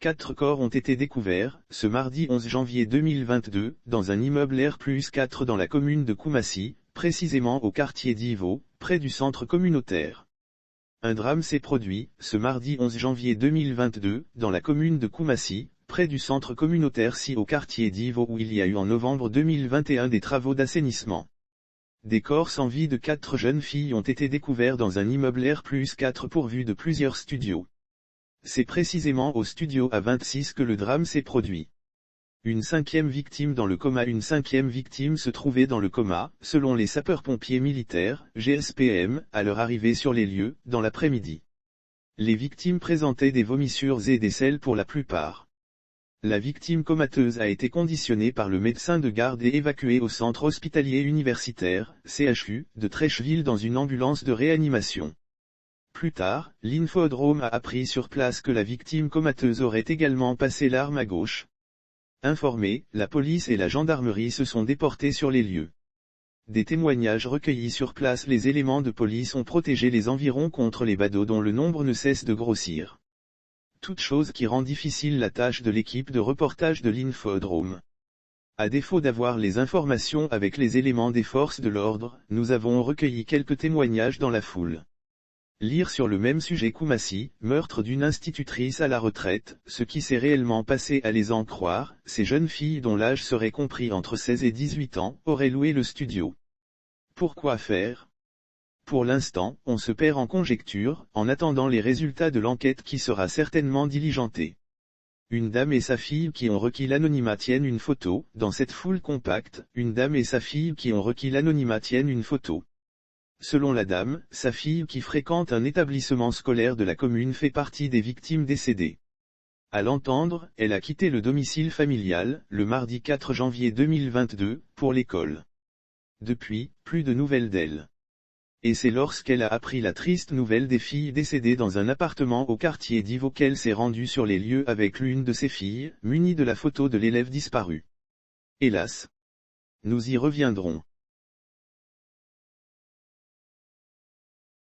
4 corps ont été découverts, ce mardi 11 janvier 2022, dans un immeuble R+4 dans la commune de Koumassi, précisément au quartier d'Ivo, près du centre communautaire. Un drame s'est produit, ce mardi 11 janvier 2022, dans la commune de Koumassi, près du centre communautaire au quartier d'Ivo où il y a eu en novembre 2021 des travaux d'assainissement. Des corps sans vie de 4 jeunes filles ont été découverts dans un immeuble R+4 pourvu de plusieurs studios. C'est précisément au studio A26 que le drame s'est produit. Une 5e victime dans le coma. Une 5e victime se trouvait dans le coma, selon les sapeurs-pompiers militaires, GSPM, à leur arrivée sur les lieux, dans l'après-midi. Les victimes présentaient des vomissures et des selles pour la plupart. La victime comateuse a été conditionnée par le médecin de garde et évacuée au centre hospitalier universitaire, CHU, de Trècheville dans une ambulance de réanimation. Plus tard, l'Infodrome a appris sur place que la victime comateuse aurait également passé l'arme à gauche. Informés, la police et la gendarmerie se sont déportés sur les lieux. Des témoignages recueillis sur place. Les éléments de police ont protégé les environs contre les badauds dont le nombre ne cesse de grossir. Toute chose qui rend difficile la tâche de l'équipe de reportage de l'Infodrome. À défaut d'avoir les informations avec les éléments des forces de l'ordre, nous avons recueilli quelques témoignages dans la foule. Lire sur le même sujet. Koumassi, meurtre d'une institutrice à la retraite, ce qui s'est réellement passé à les en croire, ces jeunes filles dont l'âge serait compris entre 16 et 18 ans, auraient loué le studio. Pourquoi faire? Pour l'instant, on se perd en conjectures, en attendant les résultats de l'enquête qui sera certainement diligentée. Une dame et sa fille qui ont requis l'anonymat tiennent une photo. Dans cette foule compacte, une dame et sa fille qui ont requis l'anonymat tiennent une photo. Selon la dame, sa fille qui fréquente un établissement scolaire de la commune fait partie des victimes décédées. À l'entendre, elle a quitté le domicile familial, le mardi 4 janvier 2022, pour l'école. Depuis, plus de nouvelles d'elle. Et c'est lorsqu'elle a appris la triste nouvelle des filles décédées dans un appartement au quartier d'Ivo qu'elle s'est rendue sur les lieux avec l'une de ses filles, munie de la photo de l'élève disparu. Hélas. Nous y reviendrons.